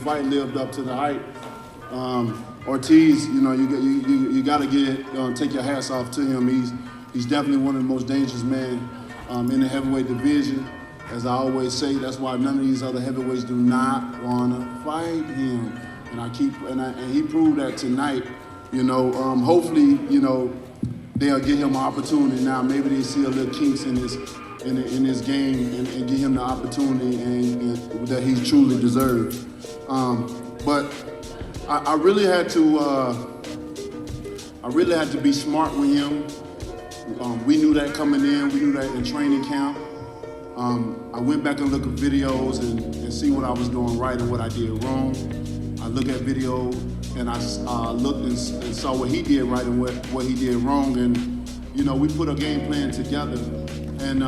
fight lived up to the hype. Ortiz, you know, you got to take your hats off to him. He's definitely one of the most dangerous men in the heavyweight division. As I always say, that's why none of these other heavyweights do not want to fight him. And he proved that tonight. You know, hopefully, you know, they'll give him an opportunity now. Maybe they see a little kinks in his game and give him the opportunity and that he truly deserves. But I really had to be smart with him. We knew that coming in. We knew that in training camp. I went back and looked at videos and see what I was doing right and what I did wrong. I look at video and I looked and saw what he did right and what he did wrong. And, you know, we put a game plan together. And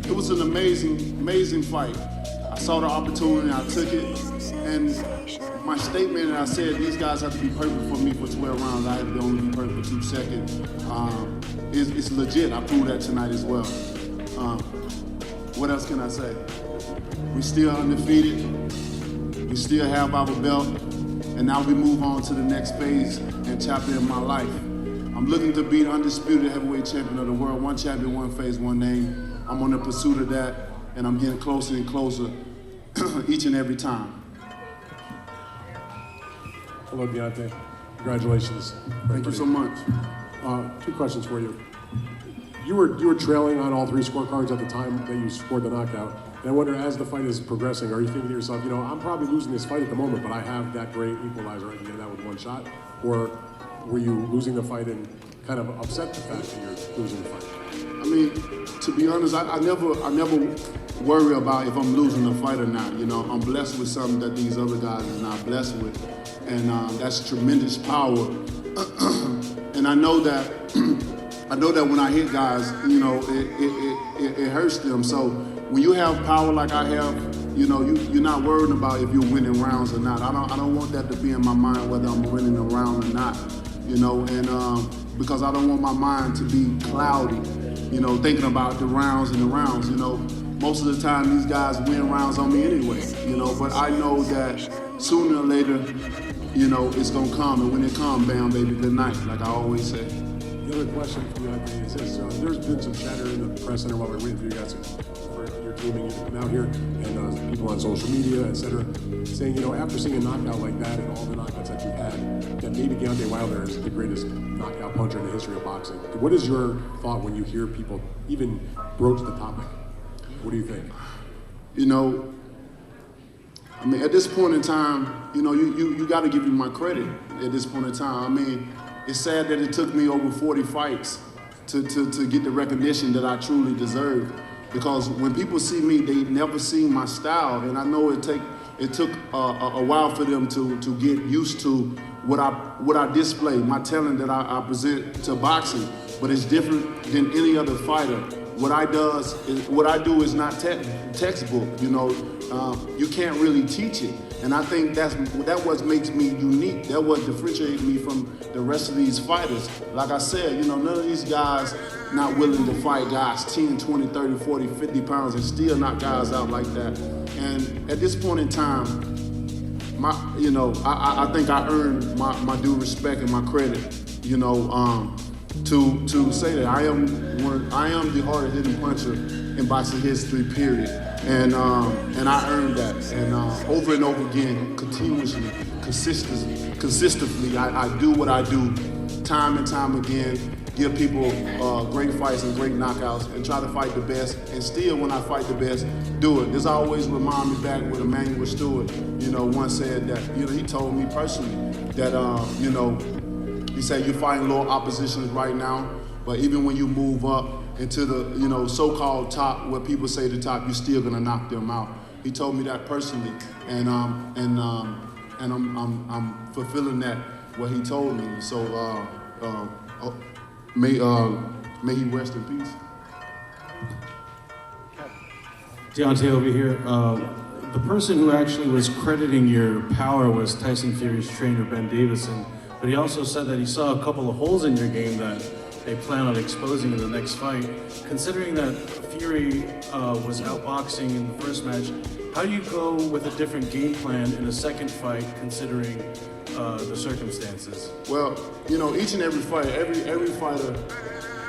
it was an amazing fight. I saw the opportunity, I took it. And my statement, and I said these guys have to be perfect for me for 12 rounds. I had to only be perfect for 2 seconds. It's legit. I proved that tonight as well. What else can I say? We still undefeated. We still have our belt. And now we move on to the next phase and chapter in my life. I'm looking to be the undisputed heavyweight champion of the world. One champion, one face, one name. I'm on the pursuit of that, and I'm getting closer and closer each and every time. Hello, Deontay. Congratulations. Thank you so much. 2 questions for you. You were trailing on all 3 scorecards at the time that you scored the knockout. And I wonder, as the fight is progressing, are you thinking to yourself, you know, I'm probably losing this fight at the moment, but I have that great equalizer, I can get that with 1 shot? Or were you losing the fight and kind of upset the fact that you're losing the fight? I mean, to be honest, I never worry about if I'm losing the fight or not. You know, I'm blessed with something that these other guys are not blessed with, and that's tremendous power. And I know that when I hit guys, you know, it hurts them. So when you have power like I have, you know, you're not worried about if you're winning rounds or not. I don't want that to be in my mind whether I'm winning a round or not. You know, and because I don't want my mind to be cloudy, you know, thinking about the rounds and the rounds. You know, most of the time these guys win rounds on me anyway, you know, but I know that sooner or later, you know, it's gonna come, and when it comes, bam, baby, good night, like I always say. The other question for you, Anthony, is there's been some chatter in the press center while we're waiting for you guys for your teaming to come out here, and people on social media, et cetera, saying, you know, after seeing a knockout like that and all the knockouts that you've had, that maybe Deontay Wilder is the greatest knockout puncher in the history of boxing. What is your thought when you hear people even broach the topic? What do you think? You know, I mean, at this point in time, you know, you got to give me my credit at this point in time. I mean, it's sad that it took me over 40 fights to get the recognition that I truly deserve. Because when people see me, they never seen my style, and I know it took a while for them to get used to what I display, my talent that I present to boxing. But it's different than any other fighter. What I do is not textbook. You know, you can't really teach it, and I think that what makes me unique. That what differentiates me from the rest of these fighters. Like I said, you know, none of these guys not willing to fight guys 10, 20, 30, 40, 50 pounds and still knock guys out like that. And at this point in time, I think I earned my due respect and my credit. You know. To say that I am the hardest hitting puncher in boxing history, period, and I earned that, and over and over again, continuously, consistently, I do what I do, time and time again, give people great fights and great knockouts, and try to fight the best, and still when I fight the best, do it. This always remind me back with Emmanuel Stewart, you know, once said that, you know, he told me personally that, you know, he said, you're fighting low oppositions right now, but even when you move up into the, you know, so-called top, what people say the top, you're still gonna knock them out. He told me that personally, and I'm fulfilling that what he told me. So may he rest in peace. Deontay over here. The person who actually was crediting your power was Tyson Fury's trainer, Ben Davison. But he also said that he saw a couple of holes in your game that they plan on exposing in the next fight. Considering that Fury was outboxing in the first match, how do you go with a different game plan in a second fight, considering the circumstances? Well, you know, each and every fight, every fighter,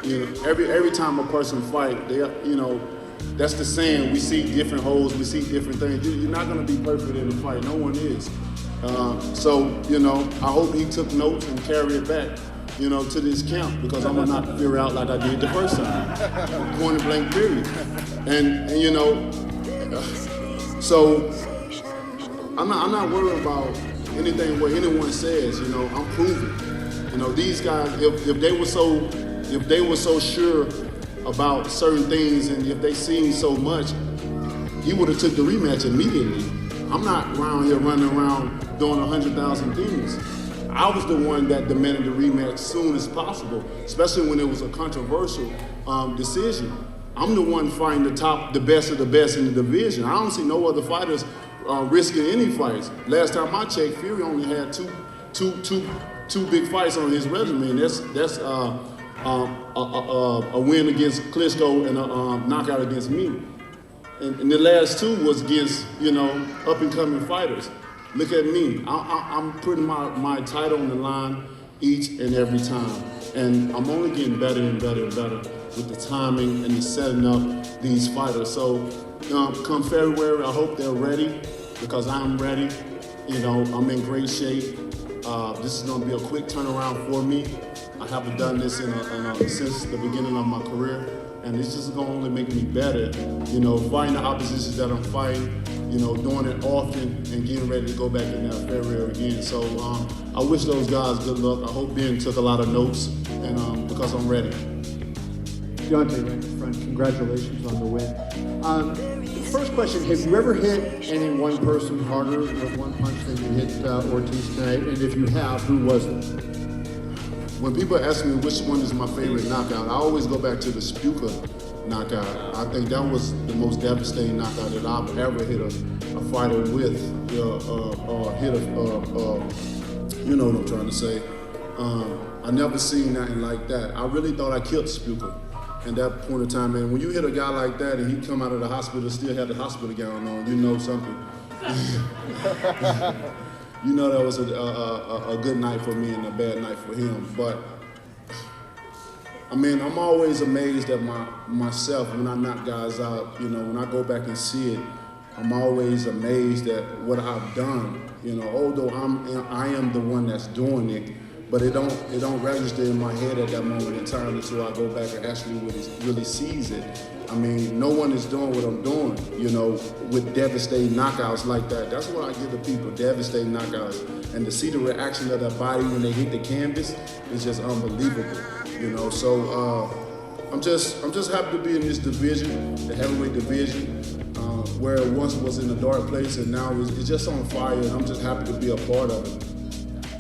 you know, every time a person fight, they, you know, that's the saying. We see different holes, we see different things. You're not going to be perfect in a fight. No one is. So, you know, I hope he took notes and carried it back, you know, to this camp, because I'm gonna knock Fury out like I did the first time, point blank period. And you know, so I'm not worried about anything what anyone says. You know, I'm proving. You know, these guys, if they were so sure about certain things, and if they seen so much, he would have took the rematch immediately. I'm not around here running around doing 100,000 things. I was the one that demanded the rematch as soon as possible, especially when it was a controversial decision. I'm the one fighting the best of the best in the division. I don't see no other fighters risking any fights. Last time I checked, Fury only had two big fights on his resume, and that's a win against Klitschko and a knockout against me. And the last two was against, you know, up-and-coming fighters. Look at me. I'm putting my title on the line each and every time. And I'm only getting better and better and better with the timing and the setting up these fighters. So come February, I hope they're ready, because I'm ready. You know, I'm in great shape. This is going to be a quick turnaround for me. I haven't done this since the beginning of my career. And it's just going to only make me better, you know, fighting the oppositions that I'm fighting, you know, doing it often and getting ready to go back in that February again. So I wish those guys good luck. I hope Ben took a lot of notes, and because I'm ready. Deontay, right in front, congratulations on the win. First question, have you ever hit any one person harder with one punch than you hit Ortiz tonight? And if you have, who was it? When people ask me which one is my favorite knockout, I always go back to the Spuka knockout. I think that was the most devastating knockout that I've ever hit a fighter with, or hit you know what I'm trying to say. I never seen nothing like that. I really thought I killed Spuka at that point in time. And when you hit a guy like that and he come out of the hospital, still had the hospital gown on, you know something. You know that was a good night for me and a bad night for him. But I mean, I'm always amazed at myself when I knock guys out. You know, when I go back and see it, I'm always amazed at what I've done. You know, although I am the one that's doing it, but it don't register in my head at that moment in time until I go back and actually really sees it. I mean, no one is doing what I'm doing, you know, with devastating knockouts like that. That's what I give the people, devastating knockouts. And to see the reaction of their body when they hit the canvas is just unbelievable, you know. So I'm just happy to be in this division, the heavyweight division, where it once was in a dark place and now it's just on fire, and I'm just happy to be a part of it.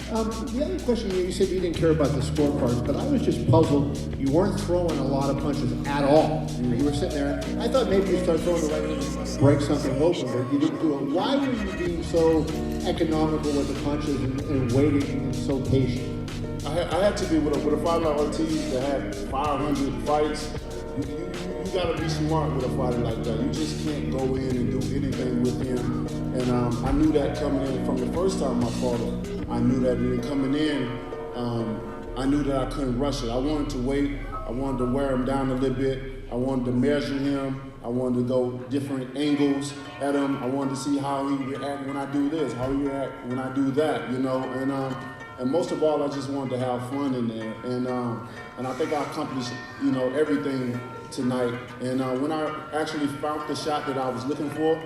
The other question, you said you didn't care about the scorecards, but I was just puzzled. You weren't throwing a lot of punches at all. You were sitting there. I thought maybe you'd start throwing the right and break something open, but you didn't do it. Why were you being so economical with the punches and waiting and so patient? I had to be with a fighter like Ortiz that had 500 fights. You got to be smart with a fighter like that. You just can't go in and do anything with him. And I knew that coming in from the first time I fought him. I knew that, and then coming in, I knew that I couldn't rush it. I wanted to wait. I wanted to wear him down a little bit. I wanted to measure him. I wanted to go different angles at him. I wanted to see how he react when I do this, how he react when I do that, you know. And most of all, I just wanted to have fun in there. And I think I accomplished, you know, everything tonight. And when I actually found the shot that I was looking for,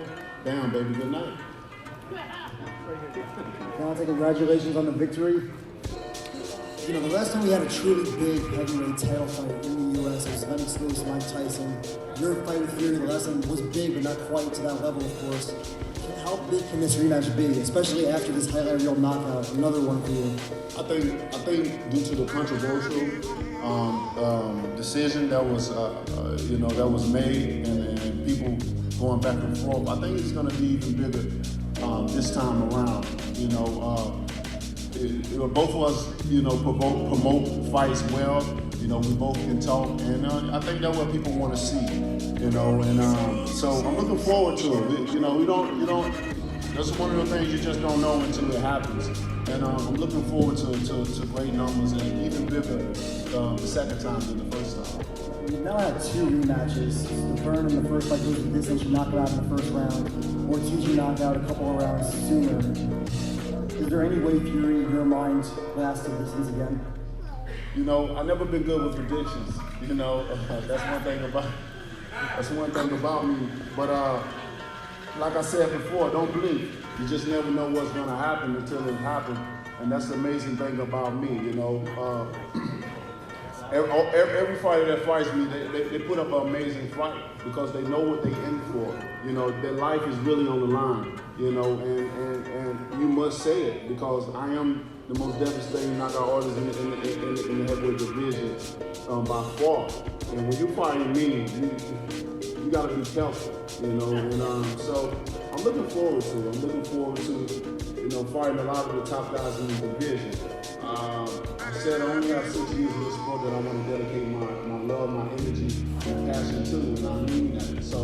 bam, baby, good night. Deontay, congratulations on the victory. You know, the last time we had a truly big heavyweight title fight in the U.S. was Lennox Lewis, Mike Tyson. Your fight with Fury, the last time was big, but not quite to that level, of course. How big can this rematch be, especially after this highlight reel knockout, another one for you? I think due to the controversial decision that was, you know, that was made, and people going back and forth, I think it's going to be even bigger this time around. You know, both of us, promote fights well. We both can talk, and I think that's what people want to see. And so I'm looking forward to it. We don't. That's one of the things you just don't know until it happens. And I'm looking forward to great numbers and even bigger the second time than the first time. You've now had 2 rematches. The Burn in the first fight goes the distance, you knock him out in the first round. Ortiz, you knock out a couple of rounds sooner. Is there any way Fury, in your mind, lasts the distance again? I've never been good with predictions. That's one thing about me. But like I said before, don't blink. You just never know what's going to happen until it happens. And that's the amazing thing about me, Every fighter that fights me, they put up an amazing fight because they know what they're in for. Their life is really on the line, and you must say it because I am the most devastating knockout artist in the heavyweight division by far. And when you're fighting me, you got to be careful, and so I'm looking forward to it. I'm looking forward to, fighting a lot of the top guys in the division. I said I only have 6 years in this sport that I want to dedicate my love, my energy, and passion to, and I mean that. So,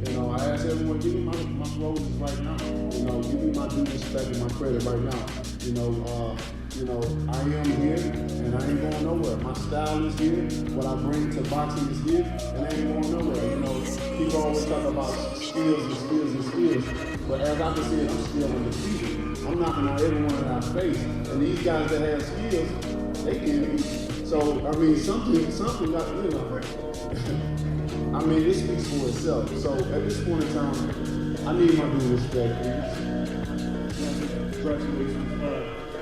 I ask everyone, give me my roses right now. Give me my due respect and my credit right now. I am here, and I ain't going nowhere. My style is here. What I bring to boxing is here, and I ain't going nowhere. People always talk about skills and skills and skills, but as I can see it, I'm still undefeated. I'm knocking on everyone in our face, and these guys that have skills, they can. So something got it speaks for itself. So at this point in time, I need my due respect, please. Congratulations.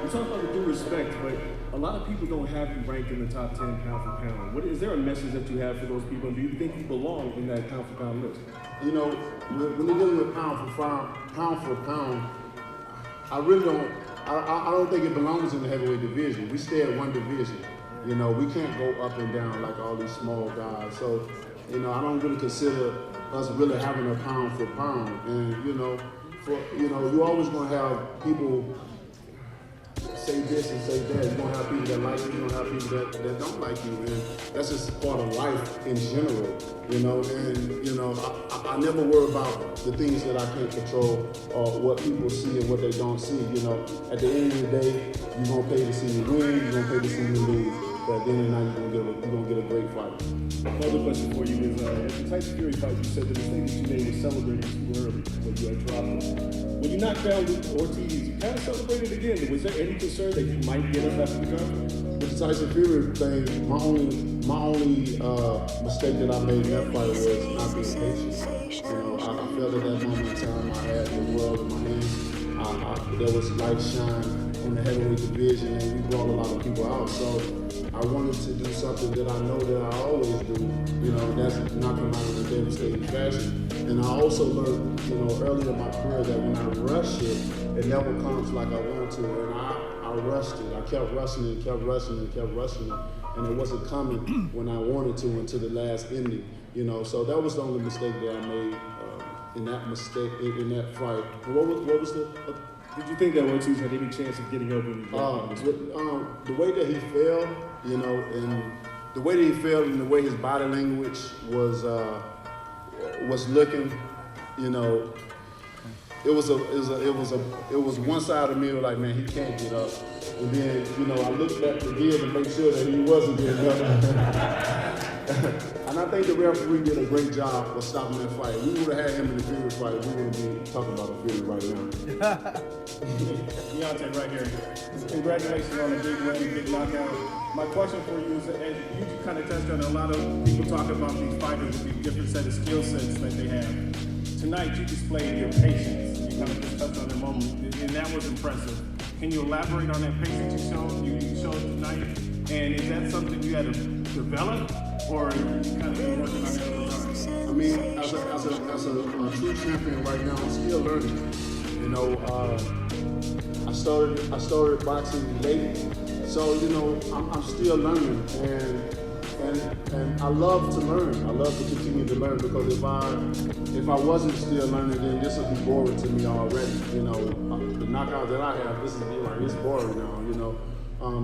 We talk about the due respect, but a lot of people don't have you ranked in the top 10 pound for pound. Is there a message that you have for those people? And do you think you belong in that pound for pound list? When you're dealing with pound for pound, I really don't. I don't think it belongs in the heavyweight division. We stay at one division. We can't go up and down like all these small guys. So, I don't really consider us really having a pound for pound. And you're always gonna have people say this and say that. You're gonna have people that like you. You're gonna have people that don't like you, and that's just part of life in general. I never worry about the things that I can't control or what people see and what they don't see. At the end of the day, you're gonna pay to see me win. You're gonna pay to see me lose. But at the end of the night, you're gonna get a great fight. Another question for you is, at the Tyson Fury fight, you said the mistake that you made was celebrating too early when you had dropped him. When you knocked down Ortiz, you kind of celebrated again. Was there any concern that you might get up after the draft? With the Tyson Fury thing, my only mistake that I made in that fight was not being patient. I felt at that moment in time I had the world in my hands. There was light shine in the heavyweight division, and we brought a lot of people out. So I wanted to do something that I know that I always do. That's knock them out in a devastating fashion. And I also learned, early in my career that when I rush it, it never comes like I want to. And I rushed it. I kept rushing it, kept rushing it, kept rushing it. And it wasn't coming when I wanted to until the last ending. So that was the only mistake that I made in that fight. What was the? Did you think that Ortiz had any chance of getting over the way that he fell, and the way that he fell and the way his body language was looking, it was one side of me like, man, he can't get up. And then, I looked back again to make sure that he wasn't getting up. And I think the referee did a great job of stopping that fight. We would have had him in the Fury fight, we wouldn't be talking about a Fury right now. Deontay, right here. Congratulations on the big win, big knockout. My question for you is, as you kind of touched on, a lot of people talk about these fighters with these different set of skill sets that they have. Tonight, you displayed your patience. You kind of just touched on that moment, and that was impressive. Can you elaborate on that patience you showed tonight? And is that something you had to develop, or you kind of been working on that over time? I mean, as a true champion right now, I'm still learning. I started boxing late, so I'm still learning. And and I love to learn. I love to continue to learn because if I wasn't still learning, then this would be boring to me already. You know, the knockout that I have, this is like it's boring now. You know,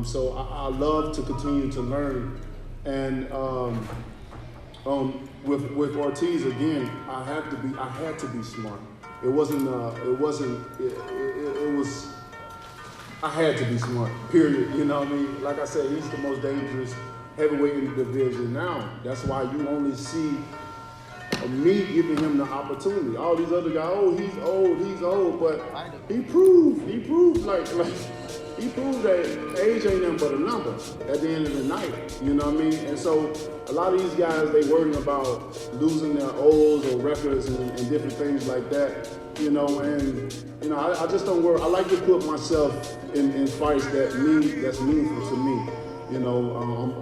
so I love to continue to learn, and with Ortiz again, I had to be smart. It was. I had to be smart. Period. You know what I mean? Like I said, he's the most dangerous heavyweight in the division now. That's why you only see me giving him the opportunity. All these other guys, oh, he's old, but he proved that age ain't nothing but a number at the end of the night. You know what I mean? And so a lot of these guys, they worrying about losing their O's or records and different things like that. You know, and you know, I just don't worry. I like to put myself in fights that's meaningful to me. You know,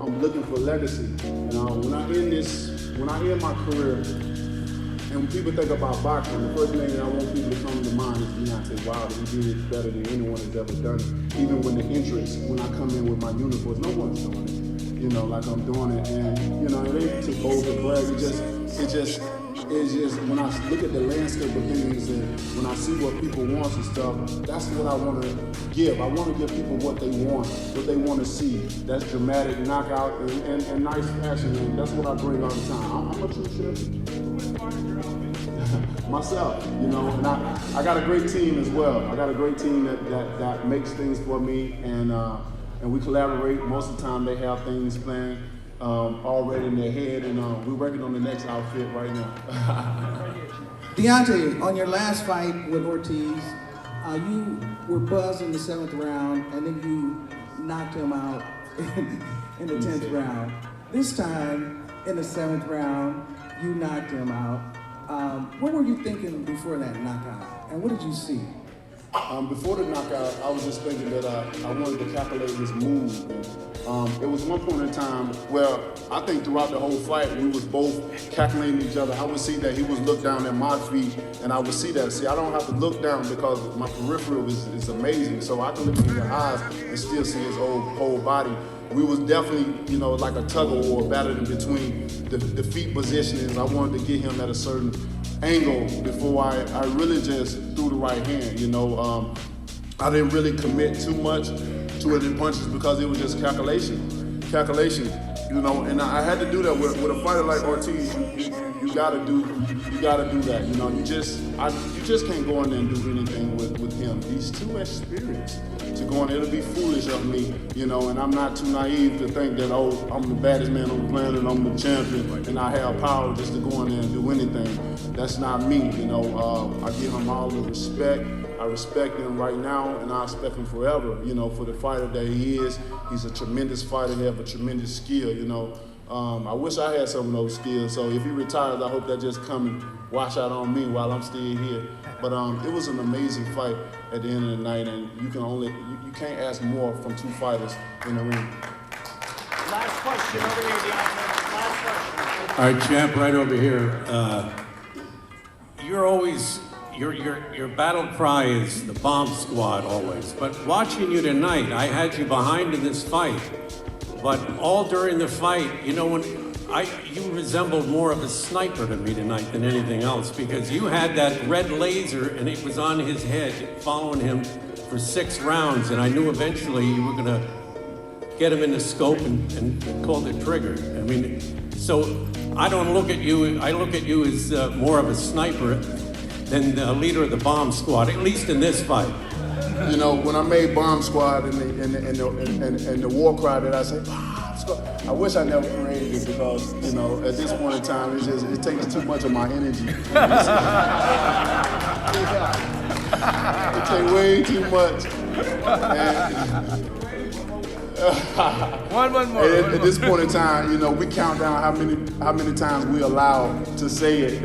I'm looking for legacy. You know, when I end my career, and when people think about boxing, the first thing that I want people to come to mind is Deontay Wilder. He did it better than anyone has ever done it. Even when I come in with my uniforms, no one's doing it. You know, like I'm doing it, and you know, it ain't to boast or brag. It's just when I look at the landscape of things and when I see what people want and stuff, that's what I want to give. I want to give people what they want to see. That's dramatic knockout and nice passion, and that's what I bring all the time. I'm a true champion. Myself, you know, and I got a great team as well. I got a great team that makes things for me, and we collaborate. Most of the time they have things planned already in their head, and we're working on the next outfit right now. Deontay, on your last fight with Ortiz, you were buzzed in the 7th round, and then you knocked him out in the 10th round. This time, in the 7th round, you knocked him out. What were you thinking before that knockout, and what did you see? Before the knockout, I was just thinking that I wanted to calculate his move. It was one point in time where I think throughout the whole fight, we was both calculating each other. I would see that he was look down at my feet, and I would see that. See, I don't have to look down because my peripheral is amazing, so I can look in your eyes and still see his whole body. We was definitely, you know, like a tug of war battling between the feet positionings. I wanted to get him at a certain angle before I really just threw the right hand. You know, I didn't really commit too much to it in punches because it was just calculation. You know, and I had to do that with a fighter like Ortiz. You gotta do that. You know, you just can't go in there and do anything with him. He's too experienced to go in there. It'll be foolish of me, you know, and I'm not too naive to think that, oh, I'm the baddest man on the planet, I'm the champion, and I have power just to go in there and do anything. That's not me, you know. I give him all the respect. I respect him right now, and I expect him forever, you know, for the fighter that he is. He's a tremendous fighter. He has a tremendous skill, you know. I wish I had some of those skills, so if he retires, I hope that just come and wash out on me while I'm still here. But it was an amazing fight at the end of the night, and you can't ask more from two fighters in the ring. Last question over here, Deontay. Last question. All right, champ, right over here. You're always, your battle cry is the bomb squad always. But watching you tonight, I had you behind in this fight. But all during the fight, you know, you resembled more of a sniper to me tonight than anything else, because you had that red laser and it was on his head, following him for 6 rounds, and I knew eventually you were gonna get him in the scope and pull the trigger. I mean, so I don't look at you, I look at you as more of a sniper than the leader of the bomb squad, at least in this fight. You know, when I made Bomb Squad and the war cry that I said, Bomb Squad, I wish I never created it because, you know, at this point in time, it takes too much of my energy. It takes way too much. One more. At this point in time, you know, we count down how many times we allowed to say it.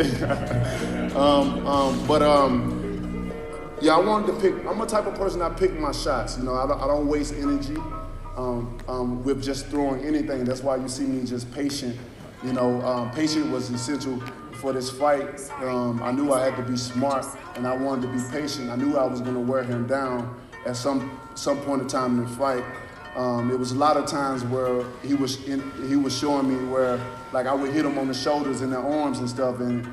Yeah, I wanted to pick. I'm a type of person that pick my shots. You know, I don't waste energy with just throwing anything. That's why you see me just patient. You know, patient was essential for this fight. I knew I had to be smart, and I wanted to be patient. I knew I was going to wear him down at some point in time in the fight. It was a lot of times where he was showing me where like I would hit him on the shoulders and their arms and stuff, and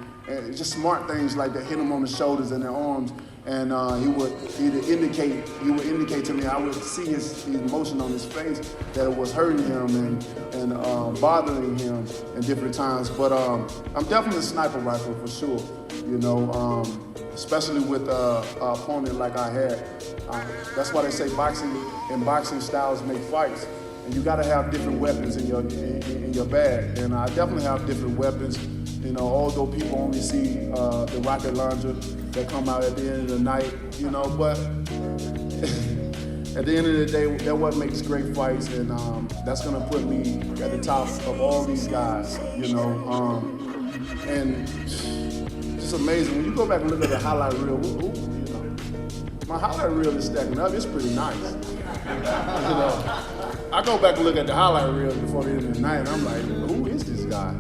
just smart things like that, hit him on the shoulders and their arms, and he would indicate to me. I would see his emotion on his face that it was hurting him and bothering him in different times. But I'm definitely a sniper rifle for sure. You know, especially with an opponent like I had. That's why they say boxing styles make fights, and you got to have different weapons in your bag. And I definitely have different weapons. You know, although people only see the rocket launcher that come out at the end of the night, you know, but at the end of the day, that's what makes great fights, and that's gonna put me at the top of all these guys, you know, and it's amazing. When you go back and look at the highlight reel, you know, my highlight reel is stacking up, it's pretty nice. You know, I go back and look at the highlight reel before the end of the night, and I'm like, who is this guy?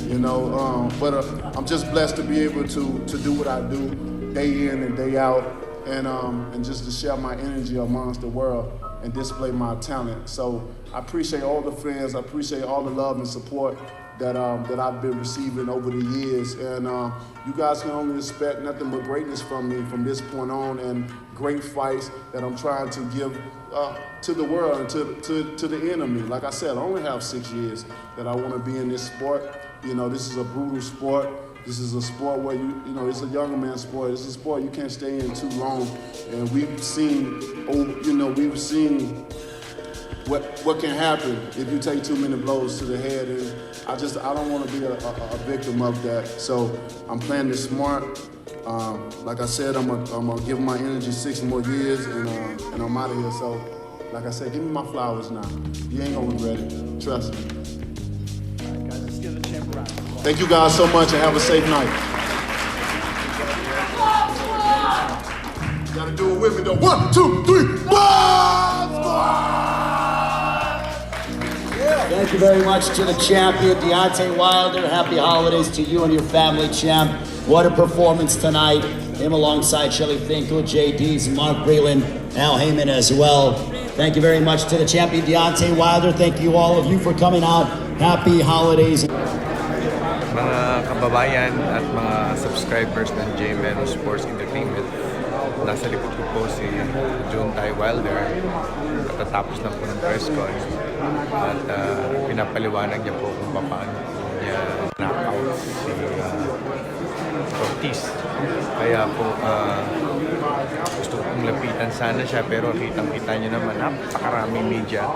You know, but I'm just blessed to be able to do what I do day in and day out, and just to share my energy amongst the world and display my talent. So I appreciate all the fans. I appreciate all the love and support that I've been receiving over the years. And you guys can only expect nothing but greatness from me from this point on, and great fights that I'm trying to give to the world and to the enemy. Like I said, I only have 6 years that I want to be in this sport. You know, this is a brutal sport. This is a sport where you know, it's a younger man's sport. It's a sport you can't stay in too long. And we've seen what can happen if you take too many blows to the head. And I don't want to be a victim of that. So I'm playing this smart. Like I said, I'm gonna give my energy 6 more years, and I'm out of here. So, like I said, give me my flowers now. You ain't gonna regret it. Trust me. Thank you guys so much, and have a safe night. You gotta do it with me though. 1, 2, 3, Bob Squad! Thank you very much to the champion, Deontay Wilder. Happy holidays to you and your family, champ. What a performance tonight. Him alongside Shelly Finkel, JD's, Mark Breland, Al Heyman as well. Thank you very much to the champion, Deontay Wilder. Thank you all of you for coming out. Happy holidays. Mga kababayan at mga subscribers ng Jmelo Sports Entertainment, nasa likod ko po si Deontay Wilder. Katatapos lang po ng press con at pinapaliwanag niya po kung paano niya knock-out si Ortiz. Kaya po gusto kong lapitan sana siya, pero kitang-kita niyo naman napakaraming media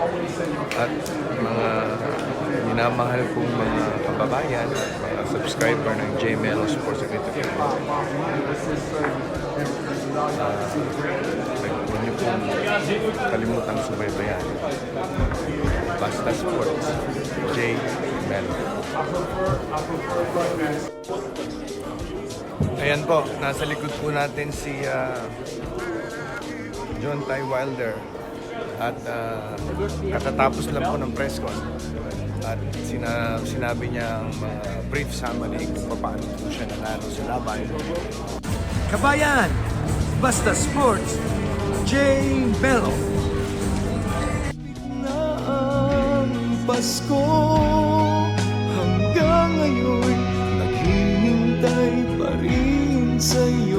at mga minamahal kong mga kababayan at mga subscriber ng Jmelo Sports Entertainment. Huwag niyo pong kalimutang subaybayan. Basta Sports, Jmelo. Ayan po, nasa likod po natin si Deontay Wilder at katatapos lang po ng press con at sinabi niya ang mga brief summary kung paano po siya nanalo sa laban. Kabayan, Basta Sports, Jmelo. Na ang Pasko, hanggang ngayon naghihintay pa rin sa'yo.